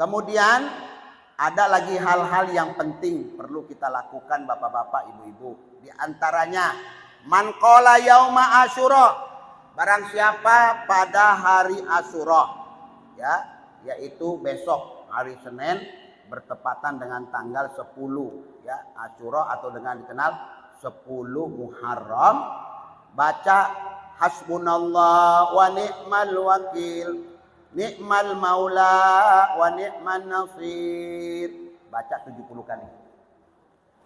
Kemudian ada lagi hal-hal yang penting perlu kita lakukan bapak-bapak, ibu-ibu. Di antaranya man qala yauma asyura, barang siapa pada hari Asyura, ya, yaitu besok hari Senin bertepatan dengan tanggal 10 ya Asyura atau dengan dikenal 10 Muharram, baca hasbunallah wa ni'mal wakil, ni'mal maula wa ni'man nasir. Baca 70 kali.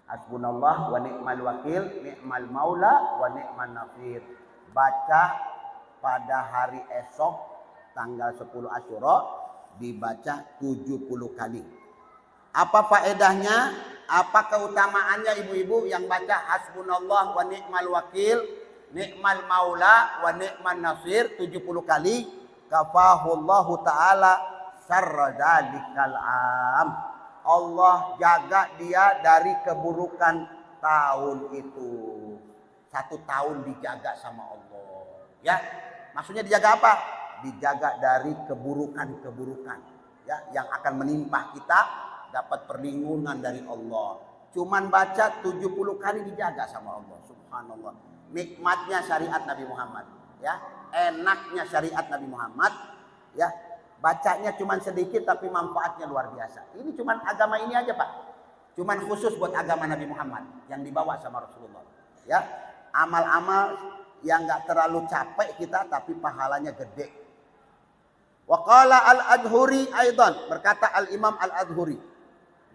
Hasbunallah wa ni'mal wakil, ni'mal maula wa ni'man nasir. Baca pada hari esok tanggal 10 Asyura dibaca 70 kali. Apa faedahnya? Apa keutamaannya ibu-ibu yang baca hasbunallah wa ni'mal wakil, ni'mal maula wa ni'man nasir 70 kali? Kafahullahu ta'ala syarra dzalikal am. Allah jaga dia dari keburukan tahun itu. 1 tahun dijaga sama Allah. Ya, maksudnya dijaga apa? Dijaga dari keburukan-keburukan ya yang akan menimpa kita, dapat perlindungan dari Allah. Cuman baca 70 kali dijaga sama Allah. Subhanallah. Nikmatnya syariat Nabi Muhammad, ya. Enaknya syariat Nabi Muhammad, ya. Bacanya cuman sedikit tapi manfaatnya luar biasa. Ini cuman agama ini aja, Pak. Cuman khusus buat agama Nabi Muhammad yang dibawa sama Rasulullah, ya. Amal-amal yang enggak terlalu capek kita tapi pahalanya gede. Wa qala al-Adhuri aidan, berkata al-Imam al-Adhuri,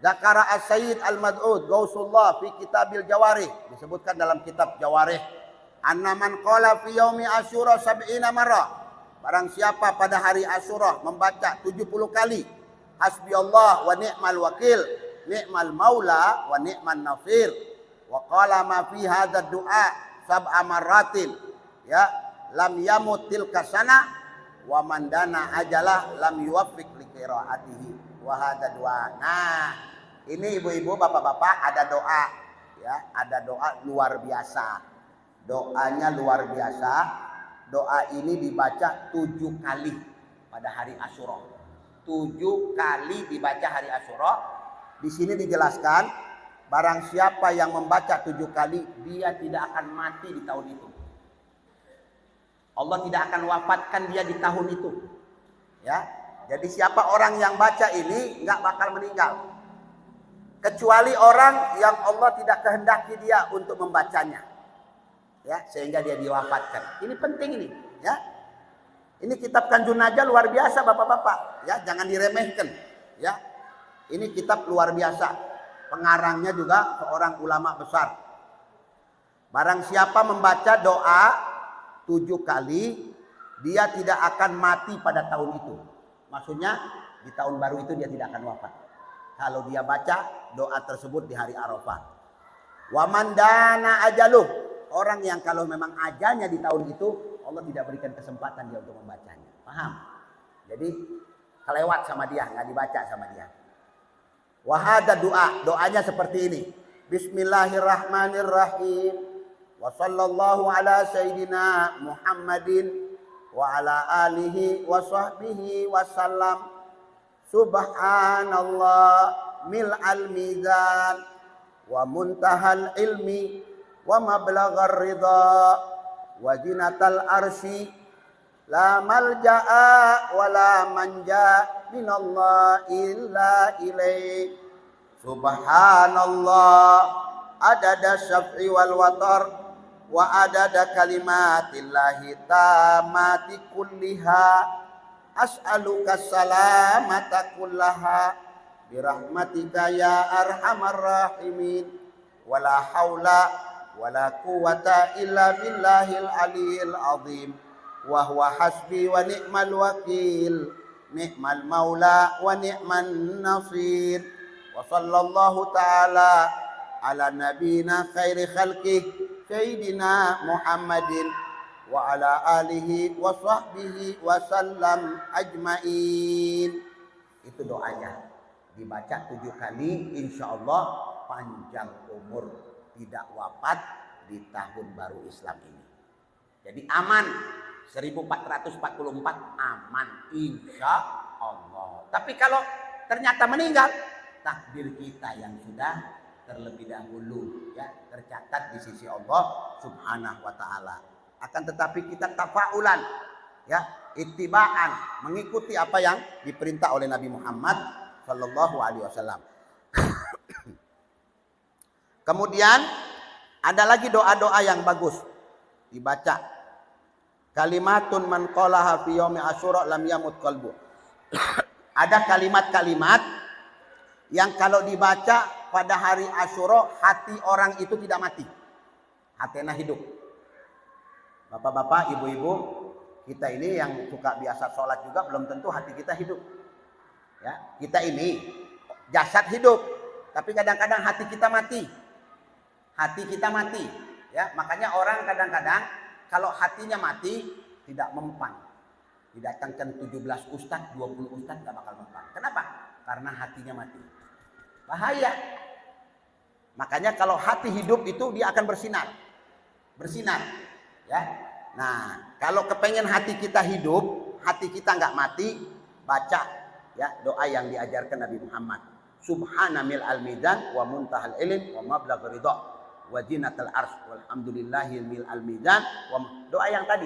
Zakara as-Sayyid al-Mad'ud Gausullah fi Kitabil Jawarih, disebutkan dalam kitab Jawarih, anna man qala fi yaumi Asyura 70 marrah, barang siapa pada hari Asyura membaca 70 kali hasbiyallah wa ni'mal wakil, ni'mal maula wa ni'man nasir, wa qala ma fi hadzal du'a sab'a marratin, ya, lam yamut tilka sana wa man dana ajalah lam yuwaffiq li qiraatihi wa hadza du'a. Nah, ini ibu-ibu, bapak-bapak, ada doa, ya, ada doa luar biasa. Doanya luar biasa. Doa ini dibaca 7 kali pada hari Asyura. 7 kali dibaca hari Asyura. Di sini dijelaskan, barang siapa yang membaca 7 kali, dia tidak akan mati di tahun itu. Allah tidak akan wafatkan dia di tahun itu. Ya, jadi siapa orang yang baca ini nggak bakal meninggal, kecuali orang yang Allah tidak kehendaki dia untuk membacanya, ya, sehingga dia diwafatkan. Ini penting ini, ya. Ini kitab Kanjun Najah luar biasa, bapak-bapak, ya, jangan diremehkan, ya. Ini kitab luar biasa. Pengarangnya juga seorang ulama besar. Barang siapa membaca doa 7 kali, dia tidak akan mati pada tahun itu. Maksudnya di tahun baru itu dia tidak akan wafat kalau dia baca doa tersebut di hari Arafah. Wa man dana ajaluh, orang yang kalau memang ajalnya di tahun itu, Allah tidak berikan kesempatan dia untuk membacanya. Paham? Jadi kelewat sama dia, nggak dibaca sama dia. Wa hadza doa, doanya seperti ini. Bismillahirrahmanirrahim. Wa sallallahu ala sayyidina Muhammadin wa ala alihi wa sahbihi wa sallam. Subhanallah mil'al mizan wa muntahal ilmi wa mablaghar ridha wa jinatal arsy la malja'a wa la manja minallah illa ilaih. Subhanallah adada syaf'i wal watar wa adada kalimatillahi tamati kulliha, as'aluka salamata kullaha birahmatika ya arhamar rahimin, wala haula wala quwata illa billahil aliyil azim, wa huwa hasbi wa ni'mal wakil, ni'mal maula wa ni'man nasir, wa sallallahu ta'ala ala nabina khairi khalqih sayyidina Muhammadin wa ala alihi wa sahbihi wa sallam ajmain. Itu doanya, dibaca 7 kali, insya Allah panjang umur, tidak wafat di tahun baru Islam ini. Jadi aman, 1444 aman insya Allah. Tapi kalau ternyata meninggal, takdir kita yang sudah terlebih dahulu ya tercatat di sisi Allah Subhanahu wa taala. Akan tetapi kita tafaulan ya, ittibaan, mengikuti apa yang diperintah oleh Nabi Muhammad sallallahu alaihi wasallam. Kemudian ada lagi doa-doa yang bagus dibaca. Kalimatun man qalaha fi yaumi asyura lam yamut qalbu. Ada kalimat-kalimat yang kalau dibaca pada hari Asyura hati orang itu tidak mati. Hatena hidup. Bapak-bapak, ibu-ibu, kita ini yang suka biasa sholat juga belum tentu hati kita hidup. Ya, kita ini jasad hidup, tapi kadang-kadang hati kita mati. Hati kita mati. Ya, makanya orang kadang-kadang kalau hatinya mati tidak mempan. Didatangkan 17 ustadz, 20 ustadz gak bakal mempan. Kenapa? Karena hatinya mati. Bahaya. Makanya kalau hati hidup itu dia akan bersinar. Bersinar. Ya. Nah, kalau kepengen hati kita hidup, hati kita nggak mati, baca ya doa yang diajarkan Nabi Muhammad. Subhana mil al-mizan wa muntahal ilm wa mablagh ridha wa jinatal arsy walhamdulillahi mil al-mizan wa doa yang tadi.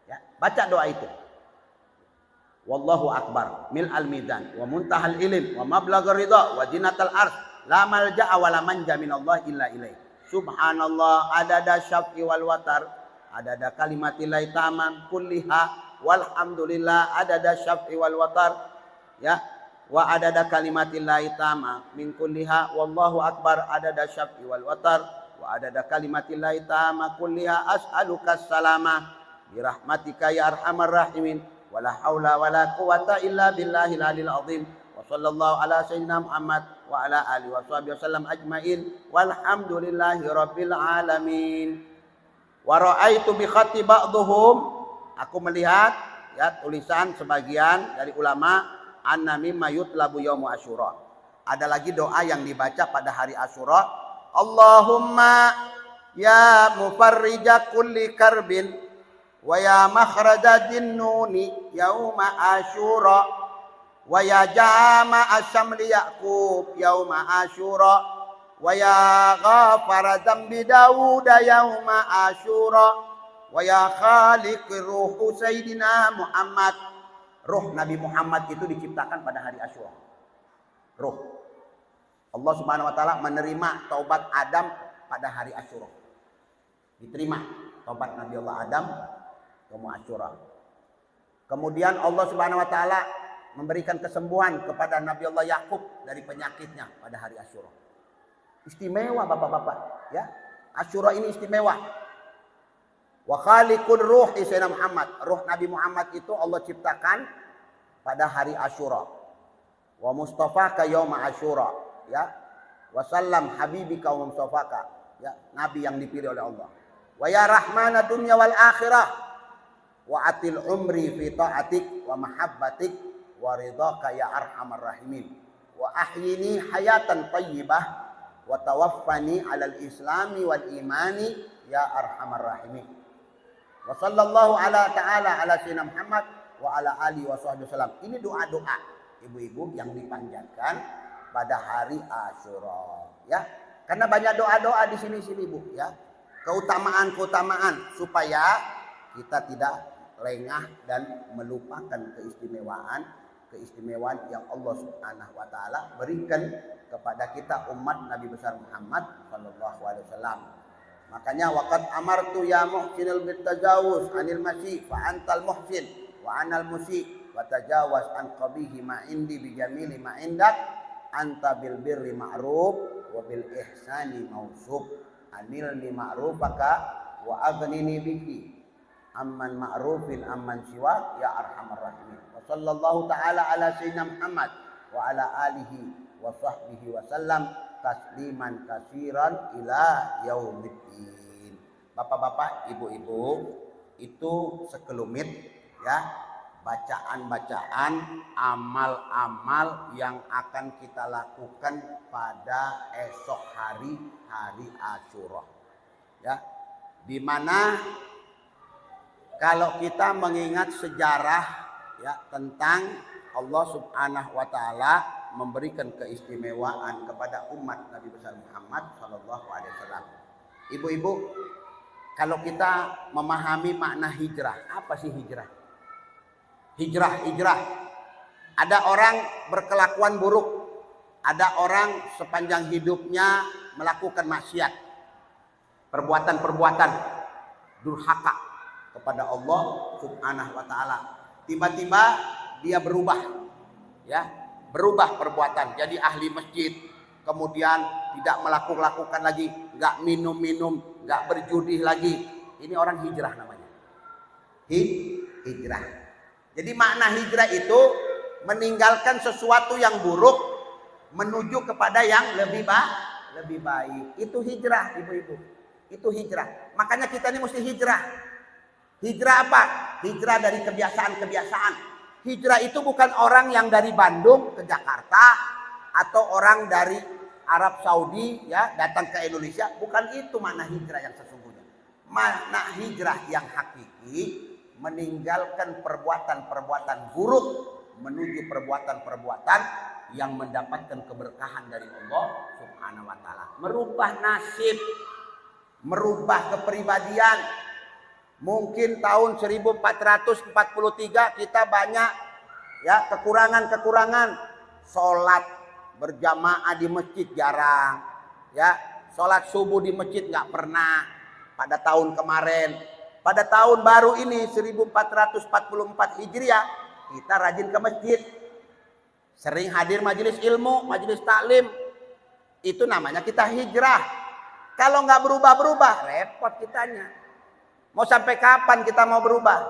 Ya, baca doa itu. Wallahu akbar mil al-mizan wa muntahal ilm wa mablagh ridha wa jinatal arsy la malja'a wa la manja minallah illa ilaih. Subhanallah adada syaf'i wal watar adada kalimatillahi tamam kulliha walhamdulillah adada syaf'i wal watar ya wa adada kalimatillahi tamam min kulliha wallahu akbar adada syaf'i wal watar wa adada kalimatillahi tamam kulliha as'aluka salama birahmatika ya arhamar rahimin wala haula wala quwata illa billahil aliyil azim. Sallallahu ala sayyidina Muhammad wa ala alihi wasallam ajmain walhamdulillahi rabbil alamin. Wa ra'aitu bi khatti ba'dhum, aku melihat ya tulisan sebagian dari ulama anna mimma yutlabu yaum asyura. Ada lagi doa yang dibaca pada hari Asyura. Allahumma ya mufarrija kulli karbin wa ya makhraja jinnuni yauma asyura wa ya jama asyamli yaqub yauma asyura wa ya ghafara dzambi daud yauma asyura wa ya khaliqir ruh sayyidina Muhammad. Ruh Nabi Muhammad itu diciptakan pada hari Asyura. Ruh Allah Subhanahu wa taala menerima taubat Adam pada hari Asyura. Diterima taubat Nabi Allah Adam yaum Asyura. Kemudian Allah Subhanahu wa taala memberikan kesembuhan kepada Nabi Allah Yakub dari penyakitnya pada hari Asyura. Istimewa bapak-bapak, ya. Asyura ini istimewa. Wa khaliqur ruh Sayyidina Muhammad. Ruh Nabi Muhammad itu Allah ciptakan pada hari Asyura. Wa mustafaka yauma Asyura, ya. Wa sallam habibika wa mustafaka, ya, nabi yang dipilih oleh Allah. Wa ya rahmana dunya wal akhirah. Wa atil umri fi ta'atik wa mahabbatik wa ridhaka ya arhamar rahimin wa ahyini hayatan thayyibah wa tawaffani alal islami wal imani ya arhamar rahimin. Wa sallallahu ala ta'ala ala sayyidina Muhammad wa ala alihi wa sahbihi wasallam. Ini doa-doa ibu-ibu yang dipanjatkan pada hari Asyura, ya. Karena banyak doa-doa di sini-sini Bu, ya. Keutamaan-keutamaan supaya kita tidak lengah dan melupakan keistimewaan yang Allah Subhanahu wa taala berikan kepada kita umat Nabi besar Muhammad sallallahu alaihi wasallam. Makanya waqad amartu ya muhsinil bitajawuz anil masyi fa antal muhsin wa anal musi wa tajawaz an qabihi ma indi bi jamili ma indak anta bil birri ma'ruf wa bil ihsani mausub anilni ma'rufaka wa aghnini bihi amman ma'rufin amman siwa ya arhamar rahimin. Wa sallallahu ta'ala ala sayyidina Muhammad wa ala alihi wa sahbihi wa sallam tasliman katsiran ila yaumiddin. Bapak-bapak, ibu-ibu, itu sekelumit ya bacaan-bacaan amal-amal yang akan kita lakukan pada esok hari Asyura. Ya. Di mana kalau kita mengingat sejarah ya tentang Allah Subhanahu wa taala memberikan keistimewaan kepada umat Nabi besar Muhammad Shallallahu Alaihi Wasallam. Ibu-ibu, kalau kita memahami makna hijrah, apa sih hijrah? Hijrah. Ada orang berkelakuan buruk, ada orang sepanjang hidupnya melakukan maksiat, perbuatan-perbuatan durhaka kepada Allah Subhanahu wa taala. Tiba-tiba dia berubah, ya, berubah perbuatan, jadi ahli masjid, kemudian tidak melakukan lagi, nggak minum, nggak berjudi lagi. Ini orang hijrah namanya. Hijrah. Jadi makna hijrah itu meninggalkan sesuatu yang buruk menuju kepada yang lebih baik. Itu hijrah, ibu-ibu. Itu hijrah. Makanya kita ini mesti hijrah. Hijrah apa? Hijrah dari kebiasaan-kebiasaan. Hijrah itu bukan orang yang dari Bandung ke Jakarta atau orang dari Arab Saudi ya datang ke Indonesia. Bukan itu makna hijrah yang sesungguhnya. Makna hijrah yang hakiki meninggalkan perbuatan-perbuatan buruk menuju perbuatan-perbuatan yang mendapatkan keberkahan dari Allah Subhanahu wa taala. Merubah nasib, merubah kepribadian. Mungkin tahun 1443 kita banyak ya kekurangan-kekurangan. Sholat berjamaah di masjid jarang, ya sholat subuh di masjid nggak pernah. Pada tahun kemarin, pada tahun baru ini 1444 Hijriah kita rajin ke masjid, sering hadir majelis ilmu, majelis taklim. Itu namanya kita hijrah. Kalau nggak berubah-berubah repot kitanya. Mau sampai kapan kita mau berubah?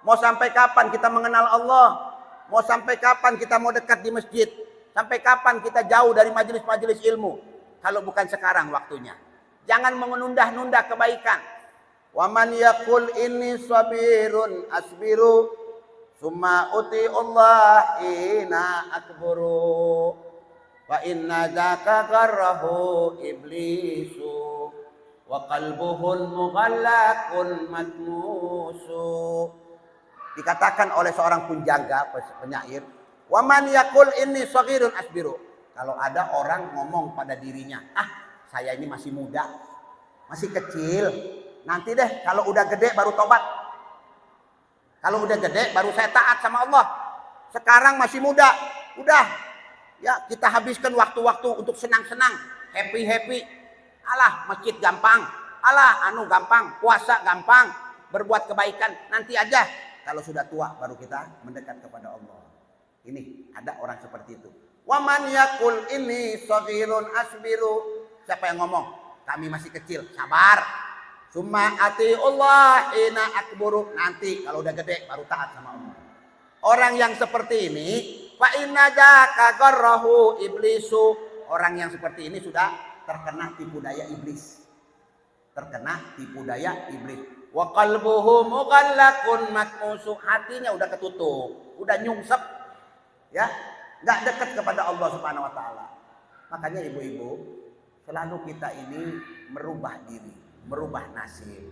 Mau sampai kapan kita mengenal Allah? Mau sampai kapan kita mau dekat di masjid? Sampai kapan kita jauh dari majelis-majelis ilmu? Kalau bukan sekarang waktunya. Jangan menunda-nunda kebaikan. Wa man yaqul inni sabirun asbiru summa uti Allah ina akburu wa inna dzaka qarrahu iblisu wa qalbuhul mughallaqun matmusu. Dikatakan oleh seorang penjaga penyair, wa man yaqul inni shaghirun asbiru. Kalau ada orang ngomong pada dirinya, saya ini masih muda, masih kecil, nanti deh kalau udah gede baru tobat, kalau udah gede baru saya taat sama Allah, sekarang masih muda, udah ya kita habiskan waktu-waktu untuk senang-senang, happy. Alah masjid gampang, alah gampang, puasa gampang, berbuat kebaikan nanti aja. Kalau sudah tua baru kita mendekat kepada Allah. Ini ada orang seperti itu. Wa man yaqul inni shaghirun asbiru. Siapa yang ngomong? Kami masih kecil, sabar. Summa atiullah ina akburu. Nanti kalau udah gede baru taat sama Allah. Orang yang seperti ini, fa inna jaka garrahu iblisu. Orang yang seperti ini sudah terkena tipu daya iblis. Terkena tipu daya iblis. Wa qalbuhu mughallaqun matmusu. Hatinya udah ketutup, udah nyungsep. Ya, enggak dekat kepada Allah Subhanahu wa taala. Makanya ibu-ibu, selalu kita ini merubah diri, merubah nasib.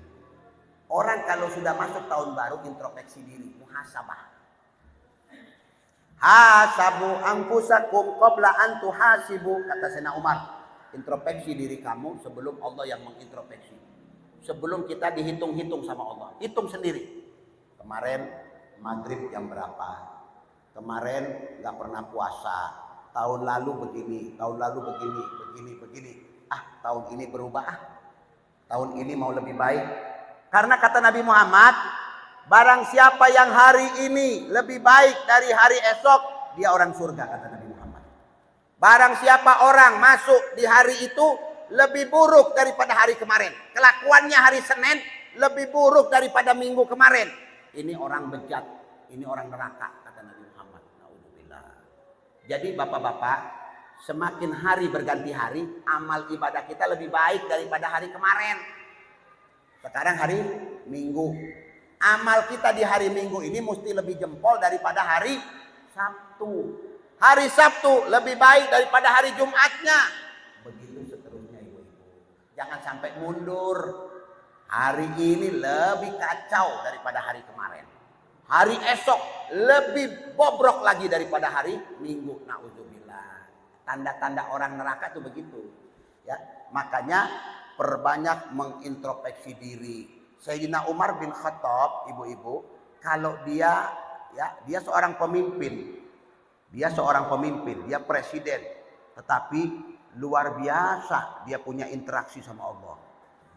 Orang kalau sudah masuk tahun baru introspeksi diri, muhasabah. Hasabu anfusakum qabla an tuhasibu, kata Sayyidina Umar. Introspeksi diri kamu sebelum Allah yang mengintrospeksi. Sebelum kita dihitung-hitung sama Allah. Hitung sendiri. Kemarin maghrib jam berapa? Kemarin nggak pernah puasa. Tahun lalu begini, tahun lalu begini. Tahun ini berubah. Tahun ini mau lebih baik. Karena kata Nabi Muhammad, barang siapa yang hari ini lebih baik dari hari esok, dia orang surga, kata Nabi Muhammad. Barang siapa orang masuk di hari itu lebih buruk daripada hari kemarin, kelakuannya hari Senin lebih buruk daripada minggu kemarin, ini orang bejat, ini orang neraka, kata Nabi Muhammad. Naudzubillah. Jadi bapak-bapak, semakin hari berganti hari, amal ibadah kita lebih baik daripada hari kemarin. Sekarang hari Minggu, amal kita di hari Minggu ini mesti lebih jempol daripada hari Sabtu. Hari Sabtu lebih baik daripada hari Jumatnya. Begitu seterusnya ibu-ibu. Jangan sampai mundur. Hari ini lebih kacau daripada hari kemarin. Hari esok lebih bobrok lagi daripada hari Minggu. Na'udzubillah. Tanda-tanda orang neraka itu begitu. Ya, makanya perbanyak mengintrospeksi diri. Sayyidina Umar bin Khattab, ibu-ibu, kalau dia seorang pemimpin. Dia seorang pemimpin, dia presiden. Tetapi luar biasa dia punya interaksi sama Allah.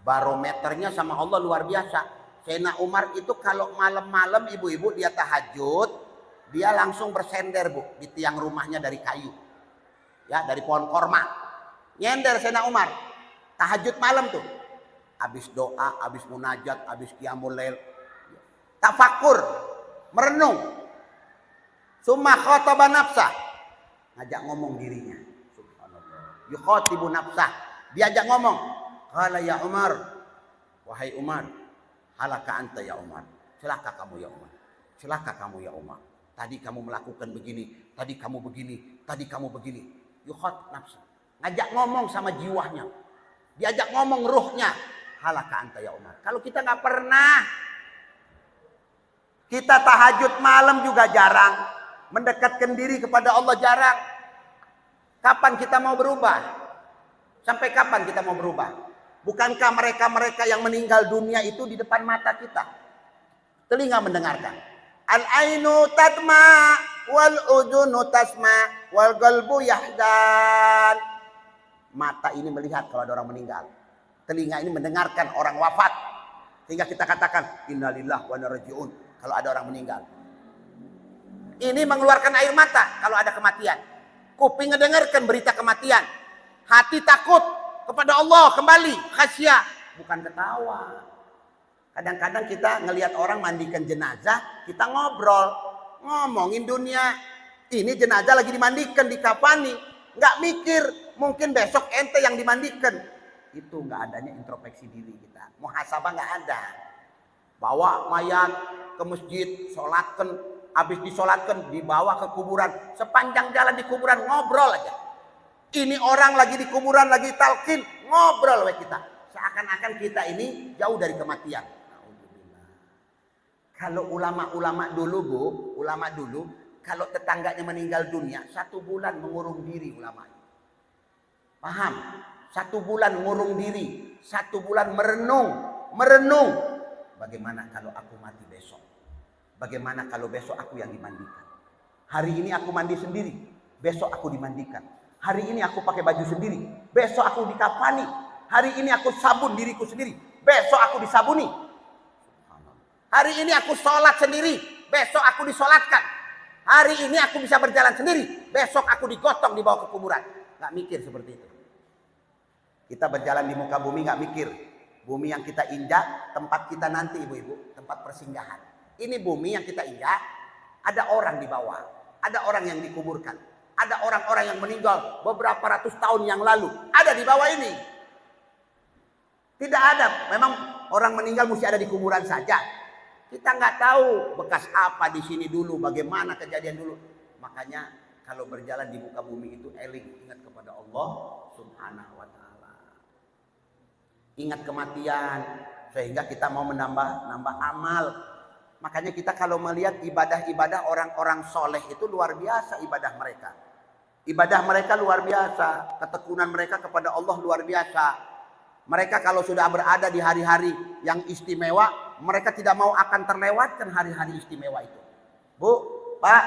Barometernya sama Allah luar biasa. Sayyidina Umar itu kalau malam-malam ibu-ibu dia tahajud, dia langsung bersender Bu di tiang rumahnya dari kayu. Ya, dari pohon korma. Nyender Sayyidina Umar. Tahajud malam tuh. Habis doa, habis munajat, habis qiyamul lail. Tafakur, merenung. Summa khataba nafsah. Ngajak ngomong dirinya. Subhanallah. Yukhatibu nafsah. Diajak ngomong. Qala ya Umar. Wahai Umar. Halaka anta ya Umar. Celaka kamu ya Umar. Celaka kamu ya Umar. Tadi kamu melakukan begini. Tadi kamu begini. Tadi kamu begini. Yukhat nafsah. Ngajak ngomong sama jiwanya. Diajak ngomong ruhnya. Halaka anta ya Umar. Kalau kita nggak pernah. Kita tahajud malam juga jarang. Mendekatkan diri kepada Allah jarang. Kapan kita mau berubah? Sampai kapan kita mau berubah? Bukankah mereka-mereka yang meninggal dunia itu di depan mata kita? Telinga mendengarkan. Al-ainu tadma wal udhunu tasma wal qalbu yahdan. Mata ini melihat kalau ada orang meninggal. Telinga ini mendengarkan orang wafat. Sehingga kita katakan innalillahi wa inna ilaihi raji'un kalau ada orang meninggal. Ini mengeluarkan air mata kalau ada kematian. Kuping mendengarkan berita kematian. Hati takut kepada Allah kembali, khasyah, bukan ketawa. Kadang-kadang kita ngelihat orang mandikan jenazah, kita ngobrol, ngomongin dunia. Ini jenazah lagi dimandikan, dikafani, nggak mikir, mungkin besok ente yang dimandikan. Itu nggak adanya introspeksi diri kita. Muhasabah nggak ada. Bawa mayat ke masjid, sholatkan, habis disolatkan, dibawa ke kuburan. Sepanjang jalan di kuburan ngobrol aja. Ini orang lagi di kuburan, lagi talqin, ngobrol we kita. Seakan-akan kita ini jauh dari kematian. Kalau ulama-ulama dulu Bu, ulama dulu, kalau tetangganya meninggal dunia, 1 bulan mengurung diri ulama. Paham? 1 bulan mengurung diri, 1 bulan merenung. Bagaimana kalau aku mati besok? Bagaimana kalau besok aku yang dimandikan? Hari ini aku mandi sendiri, besok aku dimandikan. Hari ini aku pakai baju sendiri, besok aku dikafani. Hari ini aku sabun diriku sendiri, besok aku disabuni. Hari ini aku sholat sendiri, besok aku disolatkan. Hari ini aku bisa berjalan sendiri, besok aku digotong dibawa ke kuburan. Gak mikir seperti itu. Kita berjalan di muka bumi gak mikir. Bumi yang kita injak, tempat kita nanti ibu-ibu, tempat persinggahan. Ini bumi yang kita injak, ada orang di bawah, ada orang yang dikuburkan. Ada orang-orang yang meninggal beberapa ratus tahun yang lalu. Ada di bawah ini. Tidak ada. Memang orang meninggal mesti ada di kuburan saja. Kita nggak tahu bekas apa di sini dulu. Bagaimana kejadian dulu. Makanya kalau berjalan di muka bumi itu eling. Ingat kepada Allah subhanahu wa ta'ala. Ingat kematian. Sehingga kita mau menambah amal. Makanya kita kalau melihat ibadah-ibadah orang-orang soleh itu luar biasa ibadah mereka. Ibadah mereka luar biasa. Ketekunan mereka kepada Allah luar biasa. Mereka kalau sudah berada di hari-hari yang istimewa, mereka tidak mau akan terlewatkan hari-hari istimewa itu. Bu, Pak,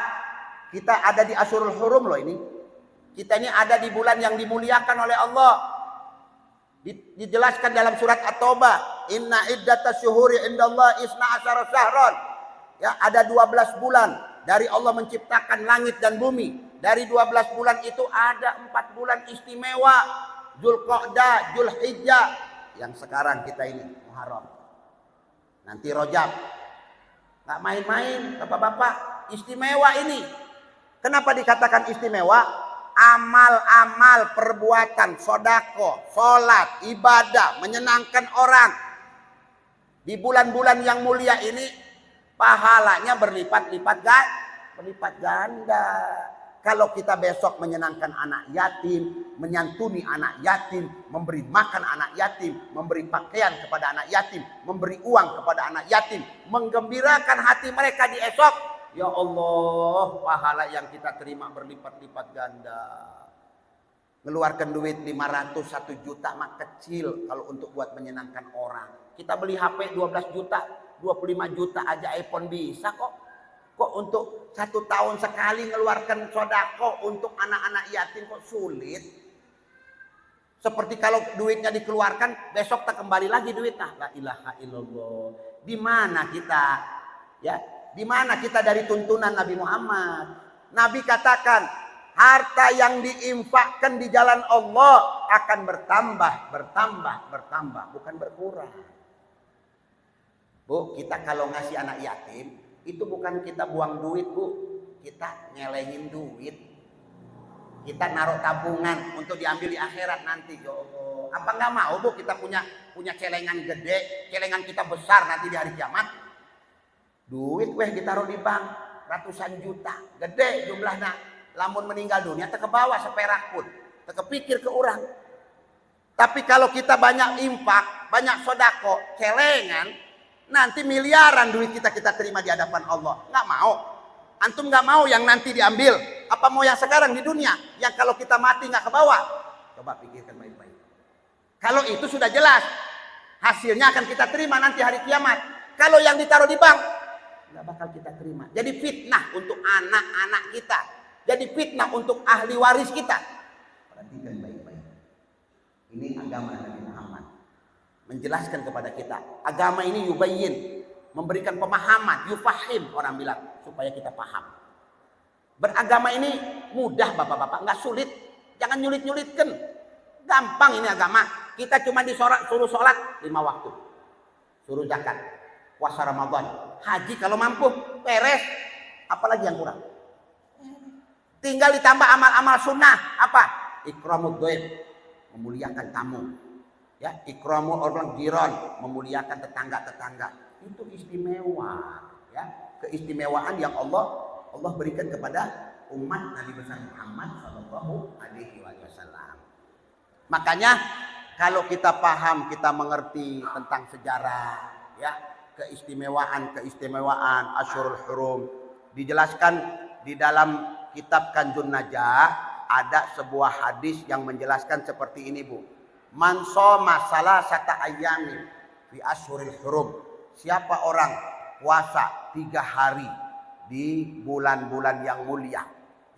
kita ada di Asyurul Hurum loh ini. Kita ini ada di bulan yang dimuliakan oleh Allah. Dijelaskan dalam surat At-Taubah. Inna iddatas syuhuri indallah isna asyara syahron. Ya, ada 12 bulan. Dari Allah menciptakan langit dan bumi. Dari 12 bulan itu ada 4 bulan istimewa. Dzulqa'dah, Dzulhijjah. Yang sekarang kita ini Muharram. Nanti Rajab. Gak main-main bapak-bapak. Istimewa ini. Kenapa dikatakan istimewa? Amal-amal perbuatan, sodako, sholat, ibadah, menyenangkan orang. Di bulan-bulan yang mulia ini pahalanya berlipat-lipat ganda. Kalau kita besok menyenangkan anak yatim, menyantuni anak yatim, memberi makan anak yatim, memberi pakaian kepada anak yatim, memberi uang kepada anak yatim, menggembirakan hati mereka di esok, ya Allah, pahala yang kita terima berlipat-lipat ganda. Ngeluarkan duit 500, 1 juta mah kecil kalau untuk buat menyenangkan orang. Kita beli HP 12 juta, 25 juta aja iPhone bisa kok. Kok untuk 1 tahun sekali ngeluarkan sodako untuk anak-anak yatim kok sulit. Seperti kalau duitnya dikeluarkan, besok tak kembali lagi duit. Nah, la ilaha illallah. Di mana kita? Ya, di mana kita dari tuntunan Nabi Muhammad? Nabi katakan, harta yang diinfakkan di jalan Allah akan bertambah, bukan berkurang. Bu, kita kalau ngasih anak yatim, itu bukan kita buang duit, Bu. Kita nyelengin duit. Kita naruh tabungan untuk diambil di akhirat nanti. Ya Allah. Apa nggak mau, Bu, kita punya celengan gede, celengan kita besar nanti di hari kiamat. Duit weh ditaruh di bank, ratusan juta, gede jumlahnya. Lamun meninggal dunia tak kebawa seperak pun, tak kepikir ke orang. Tapi kalau kita banyak infak, banyak sodako, celengan, nanti miliaran duit kita terima di hadapan Allah. Nggak mau. Antum nggak mau yang nanti diambil. Apa mau yang sekarang di dunia? Yang kalau kita mati nggak kebawa? Coba pikirkan baik-baik. Kalau itu sudah jelas, hasilnya akan kita terima nanti hari kiamat. Kalau yang ditaruh di bank, nggak bakal kita terima. Jadi fitnah untuk anak-anak kita. Jadi fitnah untuk ahli waris kita. Perhatikan baik-baik. Ini agama Nabi Muhammad. Menjelaskan kepada kita. Agama ini yubayyin. Memberikan pemahaman. Yufahim orang bilang. Supaya kita paham. Beragama ini mudah bapak-bapak. Nggak sulit. Jangan nyulit-nyulitkan. Gampang ini agama. Kita cuma suruh sholat 5 waktu. Suruh zakat. Puasa Ramadan. Haji kalau mampu. Beres. Apalagi yang kurang. Tinggal ditambah amal-amal sunnah. Apa? Ikramud dhaif, memuliakan tamu. Ya, ikramu orang jiran, memuliakan tetangga-tetangga. Itu istimewa. Ya, keistimewaan yang Allah berikan kepada umat Nabi besar Muhammad Shallallahu Alaihi Wasallam. Makanya kalau kita paham, kita mengerti tentang sejarah, ya, keistimewaan Asyurul Hurum, dijelaskan di dalam kitab Kanjun Najah ada sebuah hadis yang menjelaskan seperti ini, Bu. Man shoma salasata ayyamin fi asyhuril hurum. Siapa orang puasa 3 hari di bulan-bulan yang mulia.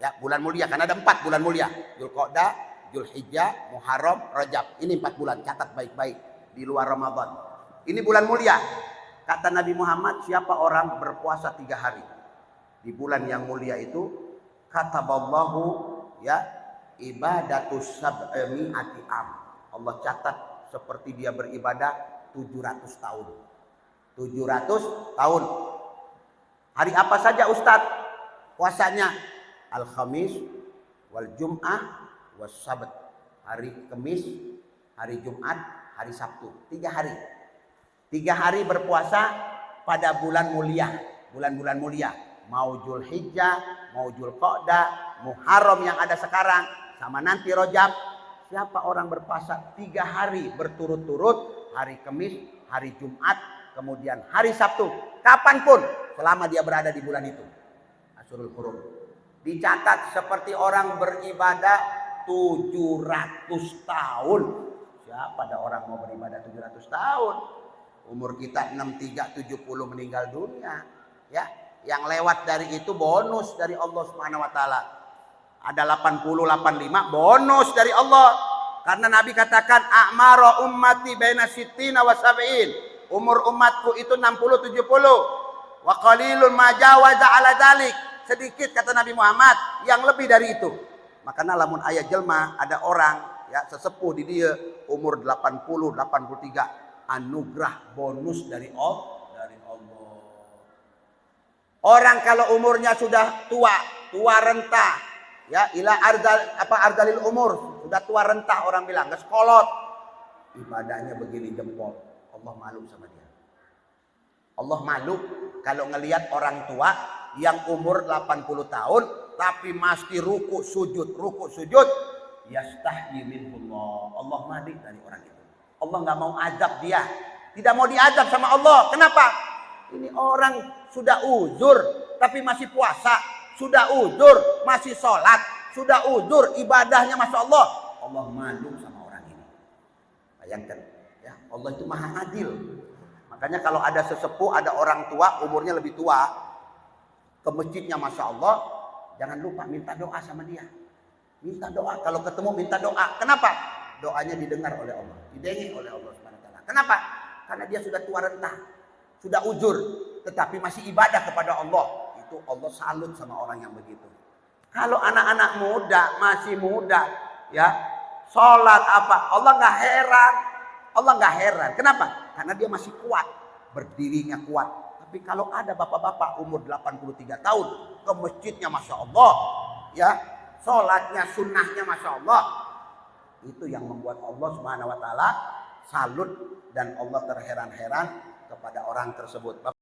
Ya, bulan mulia kan ada 4 bulan mulia. Dzulqa'dah, Dzulhijjah, Muharram, Rajab. Ini 4 bulan, catat baik-baik di luar Ramadan. Ini bulan mulia. Kata Nabi Muhammad, siapa orang berpuasa 3 hari di bulan yang mulia itu, kataballahu ya ibadatus sab'mi'ati am. Allah catat seperti dia beribadah 700 tahun. 700 tahun. Hari apa saja Ustadz puasanya? Al-Khamis wal Jum'ah was Sabat. Hari Kamis, hari Jumat, hari Sabtu. 3 hari. 3 hari berpuasa pada bulan mulia, bulan-bulan mulia. Mau Dzulhijjah, mau Dzulqa'dah, Muharram yang ada sekarang, sama nanti Rajab. Siapa orang berpuasa 3 hari berturut-turut, hari Kamis, hari Jumat, kemudian hari Sabtu, kapanpun selama dia berada di bulan itu, Asyurul Hurum, dicatat seperti orang beribadah 700 tahun. Siapa ada orang mau beribadah 700 tahun? Umur kita 63, 70 meninggal dunia, ya. Yang lewat dari itu bonus dari Allah Subhanahu wa taala. Ada 80, 85 bonus dari Allah. Karena Nabi katakan a'maru ummati baina sittina wa sab'in. Umur umatku itu 60 70. Wa qalilun ma jawaza ala dzalik. Sedikit kata Nabi Muhammad yang lebih dari itu. Makanya lamun aya jelma ada orang ya sesepuh di dia umur 80, 83 anugerah bonus dari Allah. Orang kalau umurnya sudah tua renta, ya ila ardalil umur, sudah tua renta orang bilang, nggak sekolot. Ibadahnya begini jempol. Allah malu sama dia. Allah malu kalau ngelihat orang tua yang umur 80 tahun tapi masih ruku sujud, yastahyi minhullah. Allah malu dari orang itu. Allah nggak mau azab dia. Tidak mau diazab sama Allah. Kenapa? Ini orang sudah uzur tapi masih puasa, sudah uzur masih sholat, sudah uzur ibadahnya Masya Allah. Allah malu sama orang ini. Bayangkan, ya, Allah itu maha adil. Makanya kalau ada sesepuh, ada orang tua, umurnya lebih tua, ke masjidnya Masya Allah, jangan lupa minta doa sama dia. Minta doa, kalau ketemu minta doa. Kenapa? Doanya didengar oleh Allah, didengi oleh Allah SWT. Kenapa? Karena dia sudah tua renta, sudah uzur, tetapi masih ibadah kepada Allah. Itu Allah salut sama orang yang begitu. Kalau anak-anak muda, masih muda, ya, sholat apa, Allah nggak heran. Allah nggak heran. Kenapa? Karena dia masih kuat, berdirinya kuat. Tapi kalau ada bapak-bapak umur 83 tahun ke masjidnya Masya Allah, ya, sholatnya sunnahnya Masya Allah, itu yang membuat Allah Subhanahu Wa Taala salut dan Allah terheran-heran kepada orang tersebut.